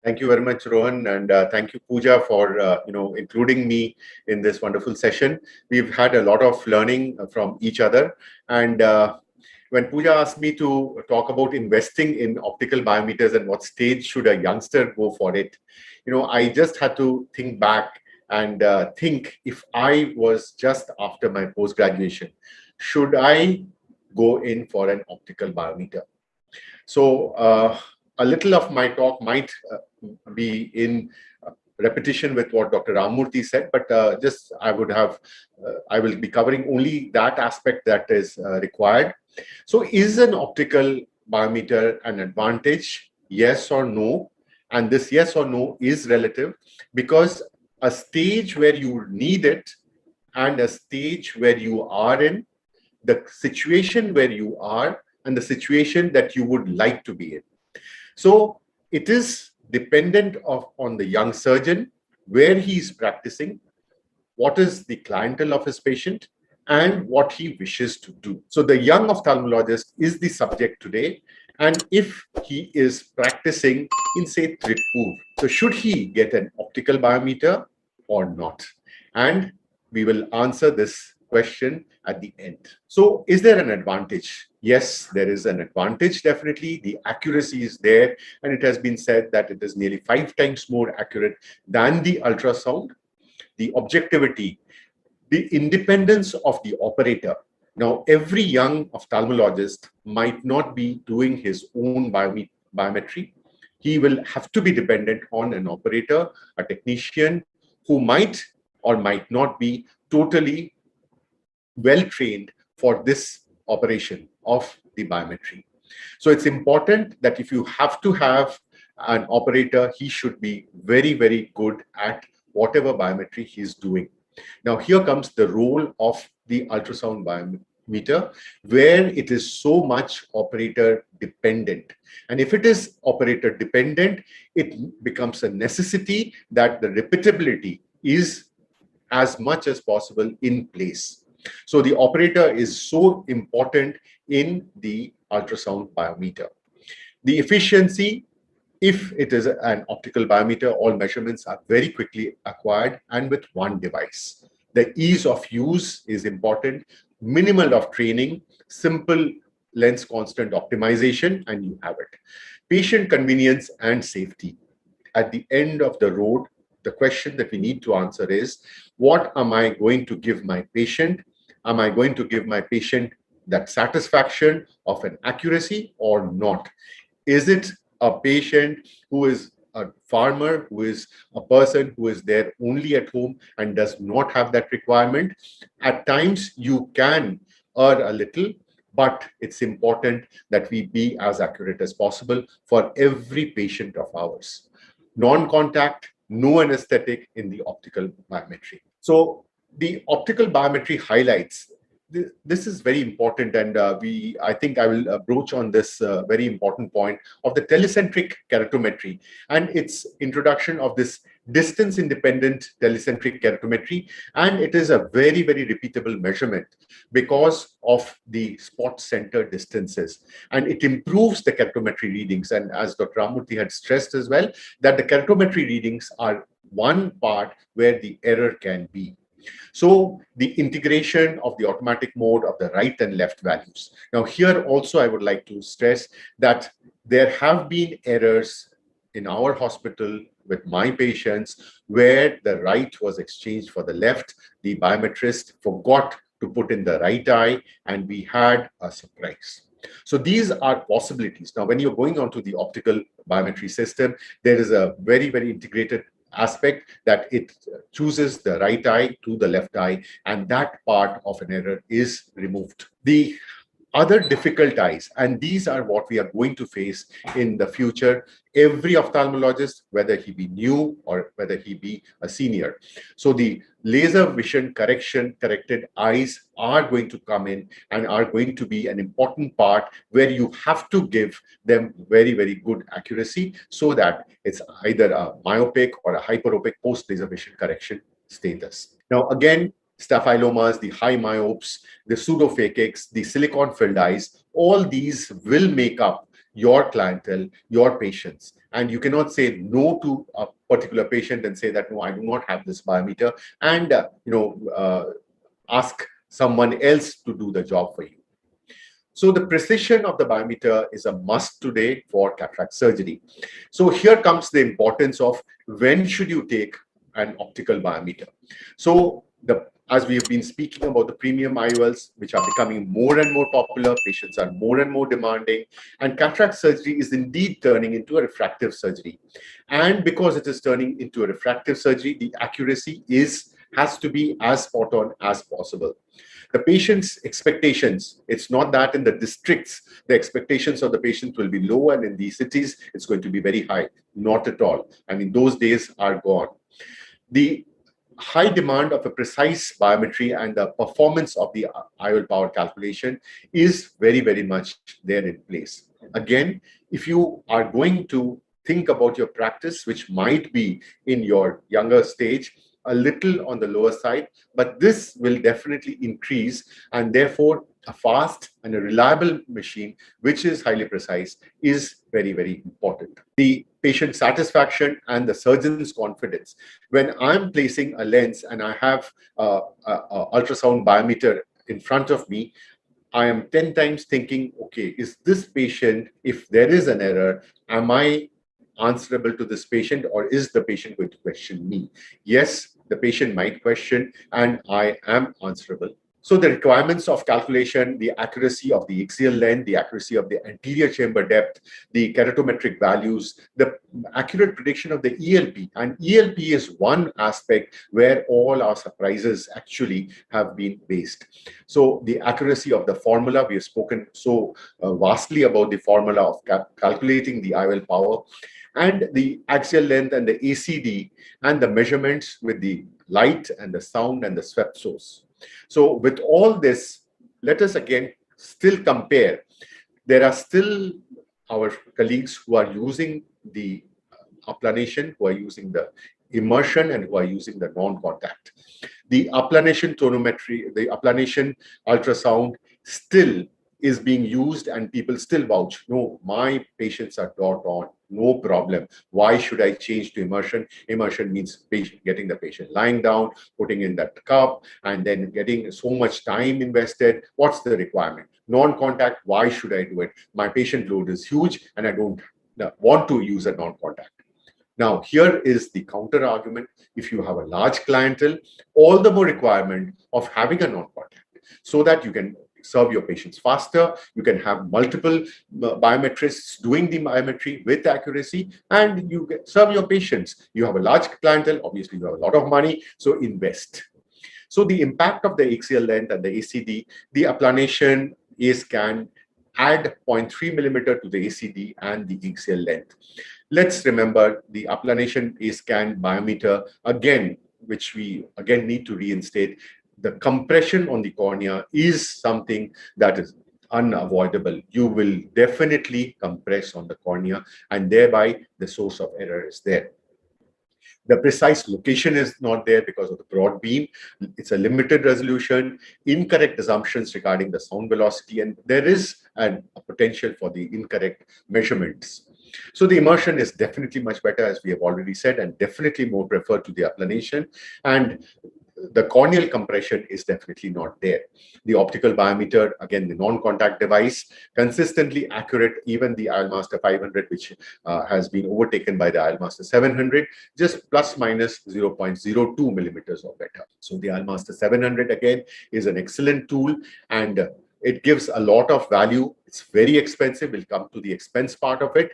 Thank you very much, Rohan, and thank you, Pooja, for including me in this wonderful session. We've had a lot of learning from each other, and when Pooja asked me to talk about investing in optical biometers and what stage should a youngster go for it, I just had to think back and think if I was just after my post graduation, should I go in for an optical biometer? So a little of my talk might be in repetition with what Dr. Ramurthy said, but just I will be covering only that aspect that is required. So is an optical biometer an advantage? Yes or no? And this yes or no is relative because a stage where you need it and a stage where you are in, the situation where you are and the situation that you would like to be in. So it is dependent on the young surgeon, where he is practicing, what is the clientele of his patient, and what he wishes to do. So the young ophthalmologist is the subject today. And if he is practicing in, say, Tripur, so should he get an optical biometer or not? And we will answer this question at the end. So is there an advantage? Yes, there is an advantage, definitely. The accuracy is there, and it has been said that it is nearly 5 times more accurate than the ultrasound. The objectivity, the independence of the operator. Now, every young ophthalmologist might not be doing his own biometry. He will have to be dependent on an operator, a technician who might or might not be totally well trained for this operation of the biometry. So it's important that if you have to have an operator, he should be very, very good at whatever biometry he's doing. Now, here comes the role of the ultrasound biometer, where it is so much operator dependent. And if it is operator dependent, it becomes a necessity that the repeatability is as much as possible in place. So the operator is so important in the ultrasound biometer. The efficiency, if it is an optical biometer, all measurements are very quickly acquired and with one device. The ease of use is important, minimal of training, simple lens constant optimization, and you have it. Patient convenience and safety. At the end of the road, the question that we need to answer is, what am I going to give my patient? Am I going to give my patient that satisfaction of an accuracy or not? Is it a patient who is a farmer, who is a person who is there only at home and does not have that requirement? At times, you can err a little, but it's important that we be as accurate as possible for every patient of ours. Non-contact, no anesthetic in the optical biometry. So the optical biometry highlights, this is very important, and I think I will broach on this very important point of the telecentric keratometry and its introduction of this distance independent telecentric keratometry. And it is a very, very repeatable measurement because of the spot center distances, and it improves the keratometry readings. And as Dr. Ramurthy had stressed as well, that the keratometry readings are one part where the error can be. So the integration of the automatic mode of the right and left values. Now here also I would like to stress that there have been errors in our hospital with my patients where the right was exchanged for the left. The biometrist forgot to put in the right eye and we had a surprise. So these are possibilities. Now, when you're going onto the optical biometry system, there is a very, very integrated aspect that it chooses the right eye to the left eye, and that part of an error is removed. The other difficult eyes, and these are what we are going to face in the future, every ophthalmologist, whether he be new or whether he be a senior. So the laser vision corrected eyes are going to come in and are going to be an important part where you have to give them very, very good accuracy so that it's either a myopic or a hyperopic post laser vision correction status. Now, again, staphylomas, the high myopes, the pseudophakics, the silicon-filled eyes, all these will make up your clientele, your patients. And you cannot say no to a particular patient and say that, no, I do not have this biometer, and ask someone else to do the job for you. So the precision of the biometer is a must today for cataract surgery. So here comes the importance of when should you take an optical biometer. So as we have been speaking about the premium IOLs, which are becoming more and more popular, patients are more and more demanding, and cataract surgery is indeed turning into a refractive surgery. And because it is turning into a refractive surgery, the accuracy has to be as spot on as possible. The patient's expectations, it's not that in the districts, the expectations of the patient will be low, and in these cities, it's going to be very high. Not at all. I mean, those days are gone. The high demand of a precise biometry and the performance of the IOL power calculation is very, very much there in place. Again, if you are going to think about your practice, which might be in your younger stage, a little on the lower side, but this will definitely increase, and therefore a fast and a reliable machine which is highly precise is very, very important. The patient satisfaction and the surgeon's confidence. When I'm placing a lens and I have a ultrasound biometer in front of me, I am 10 times thinking, okay, is this patient, if there is an error, am I answerable to this patient, or is the patient going to question me? Yes, the patient might question, and I am answerable. So the requirements of calculation, the accuracy of the axial length, the accuracy of the anterior chamber depth, the keratometric values, the accurate prediction of the ELP. And ELP is one aspect where all our surprises actually have been based. So the accuracy of the formula, we have spoken so vastly about the formula of calculating the IOL power, and the axial length and the ACD, and the measurements with the light and the sound and the swept source. So with all this, let us again still compare. There are still our colleagues who are using the Applanation, who are using the immersion, and who are using the non-contact. The Applanation tonometry, the Applanation ultrasound still is being used, and people still vouch, no, my patients are dot on, no problem. Why should I change to immersion? Immersion means getting the patient lying down, putting in that cup, and then getting so much time invested. What's the requirement? Non-contact, why should I do it? My patient load is huge, and I don't want to use a non-contact. Now, here is the counter argument. If you have a large clientele, all the more requirement of having a non-contact, so that you can serve your patients faster, you can have multiple biometrists doing the biometry with accuracy, and you serve your patients. You have a large clientele, obviously you have a lot of money, so invest. So the impact of the axial length and the ACD, the Applanation A-scan add 0.3 millimeter to the ACD and the axial length. Let's remember the Applanation A-scan biometer, again, which we again need to reinstate. The compression on the cornea is something that is unavoidable. You will definitely compress on the cornea, and thereby the source of error is there. The precise location is not there because of the broad beam. It's a limited resolution, incorrect assumptions regarding the sound velocity, and there is a potential for the incorrect measurements. So the immersion is definitely much better, as we have already said, and definitely more preferred to the Applanation. And the corneal compression is definitely not there. The optical biometer, again, the non-contact device, consistently accurate. Even the IOLmaster 500, which has been overtaken by the IOLmaster 700, just plus minus 0.02 millimeters or better. So the IOLmaster 700, again, is an excellent tool, and it gives a lot of value. It's very expensive. We'll come to the expense part of it.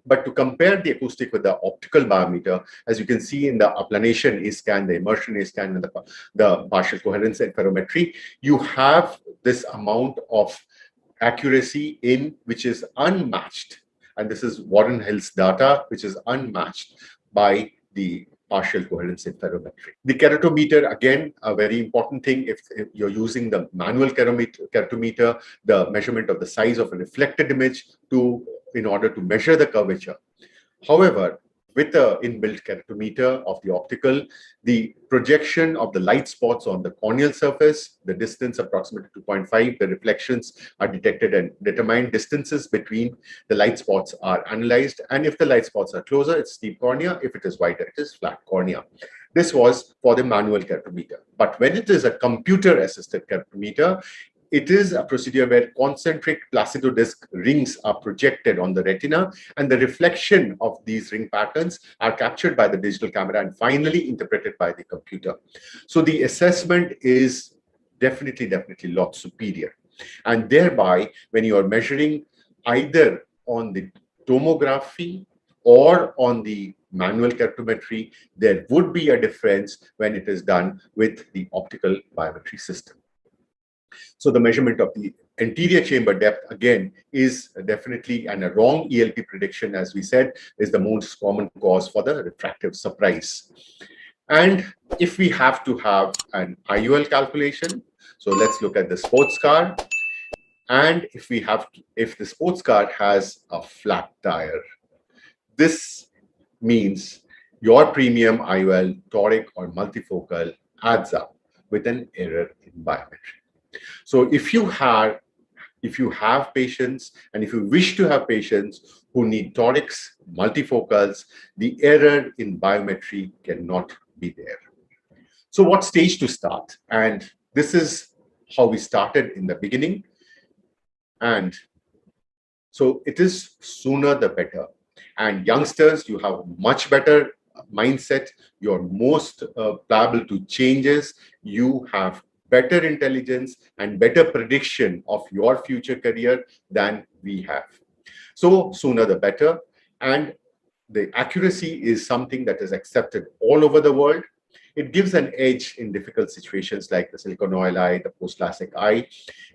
But to compare the acoustic with the optical biometer, as you can see in the Applanation A-scan, the immersion A-scan, and the partial coherence interferometry, you have this amount of accuracy in which is unmatched. And this is Warren Hill's data, which is unmatched by the partial coherence interferometry. The keratometer, again, a very important thing. If you're using the manual keratometer, the measurement of the size of a reflected image in order to measure the curvature. However, with the inbuilt keratometer of the optical, the projection of the light spots on the corneal surface, the distance approximately 2.5, the reflections are detected and determined. Distances between the light spots are analyzed. And if the light spots are closer, it's steep cornea. If it is wider, it is flat cornea. This was for the manual keratometer. But when it is a computer-assisted keratometer, it is a procedure where concentric placidodisc rings are projected on the retina, and the reflection of these ring patterns are captured by the digital camera and finally interpreted by the computer. So the assessment is definitely a lot superior. And thereby, when you are measuring either on the tomography or on the manual keratometry, there would be a difference when it is done with the optical biometry system. So the measurement of the anterior chamber depth, again, is definitely, and a wrong ELP prediction, as we said, is the most common cause for the refractive surprise. And if we have to have an IUL calculation, so let's look at the sports car. And if the sports car has a flat tire, this means your premium IOL, toric or multifocal adds up with an error in biometry. So if you have patients and if you wish to have patients who need torics, multifocals, the error in biometry cannot be there. So what stage to start? And this is how we started in the beginning. And so it is sooner the better. And youngsters, you have much better mindset. You're most pliable to changes. You have better intelligence and better prediction of your future career than we have. So sooner the better. And the accuracy is something that is accepted all over the world. It gives an edge in difficult situations like the silicone oil eye, the post-LASIK eye,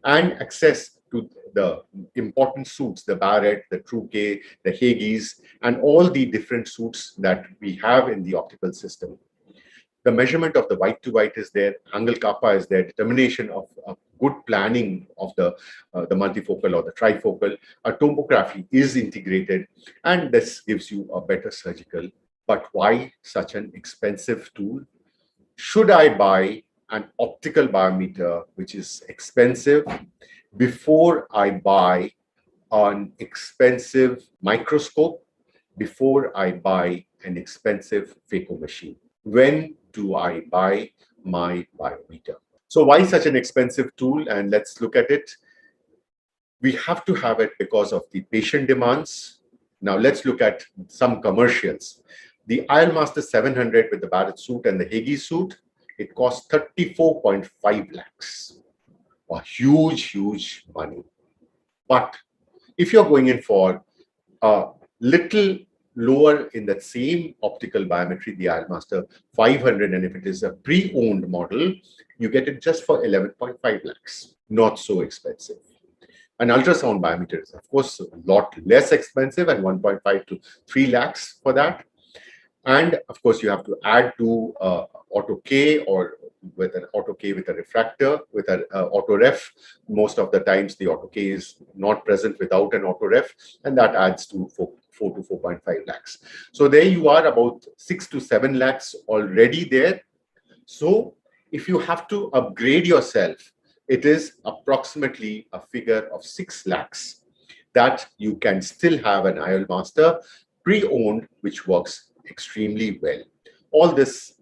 and access to the important suits, the Barrett, the Truquet, the Hagies, and all the different suits that we have in the optical system. The measurement of the white to white is there, angle kappa is there, determination of good planning of the multifocal or the trifocal, a tomography is integrated, and this gives you a better surgical. But why such an expensive tool? Should I buy an optical biometer, which is expensive, before I buy an expensive microscope, before I buy an expensive phaco machine? When do I buy my biometer? So why such an expensive tool? And let's look at it. We have to have it because of the patient demands. Now let's look at some commercials. The IL Master 700 with the Barrett suit and the Hagi suit, it costs 34.5 lakhs. A huge money. But if you're going in for a little lower in that same optical biometry, the IL Master 500, and if it is a pre-owned model, you get it just for 11.5 lakhs. Not so expensive. An ultrasound biometer is, of course, a lot less expensive, and 1.5 to 3 lakhs for that. And of course, you have to add to auto K, or with an auto K with a refractor, with an auto ref. Most of the times, the auto K is not present without an auto ref, and that adds to 4 to 4.5 lakhs. So there you are, about 6 to 7 lakhs already there. So if you have to upgrade yourself, it is approximately a figure of 6 lakhs that you can still have an IOL Master pre-owned, which works extremely well. All this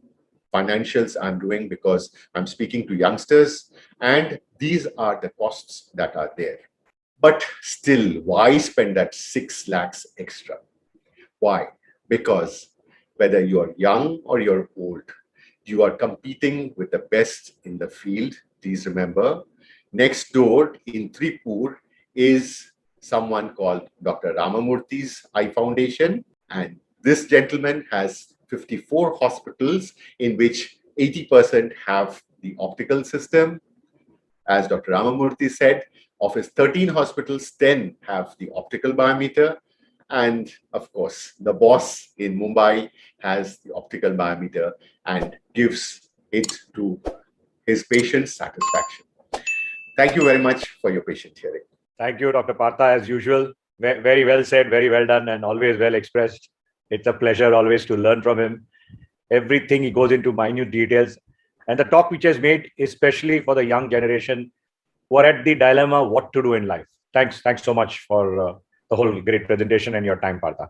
financials I'm doing because I'm speaking to youngsters, and these are the costs that are there. But still, why spend that 6 lakhs extra? Why? Because whether you're young or you're old, you are competing with the best in the field. Please remember, next door in Tripur is someone called Dr. Ramamurthy's Eye Foundation, and this gentleman has 54 hospitals in which 80% have the optical system. As Dr. Ramamurthy said, of his 13 hospitals, 10 have the optical biometer. And of course, the boss in Mumbai has the optical biometer and gives it to his patients' satisfaction. Thank you very much for your patient hearing. Thank you, Dr. Partha, as usual. Very well said, very well done, and always well expressed. It's a pleasure always to learn from him. Everything he goes into minute details. And the talk which has made, especially for the young generation who are at the dilemma what to do in life. Thanks so much for the whole great presentation and your time, Partha.